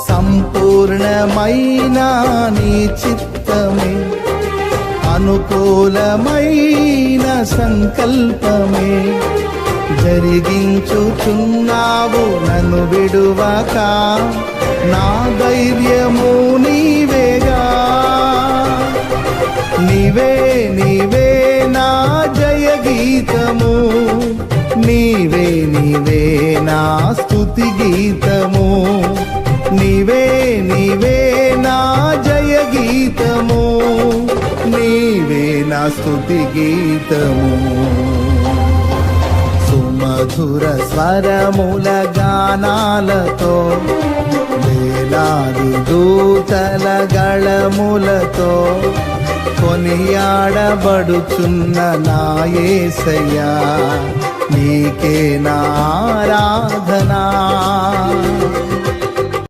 సంపూర్ణమైన నీ చిత్తమే, అనుకూలమైన సంకల్పమే జరిగించుచున్నావు నన్ను విడువక. నా ధైర్యము నీవేగా, నీవే నీవే నా జయ గీతము, నీవే నీవే నా స్తుతి గీతము, నీవే నీవే నా జయ గీతము, నీవే నా స్తుతి గీతము. సుమధుర స్వరముల గానాలతో, వేలాది దూతల గళములతో కొనియాడబడుచున్న నా యేసయ్యా, నీకే నా ఆరాధనా.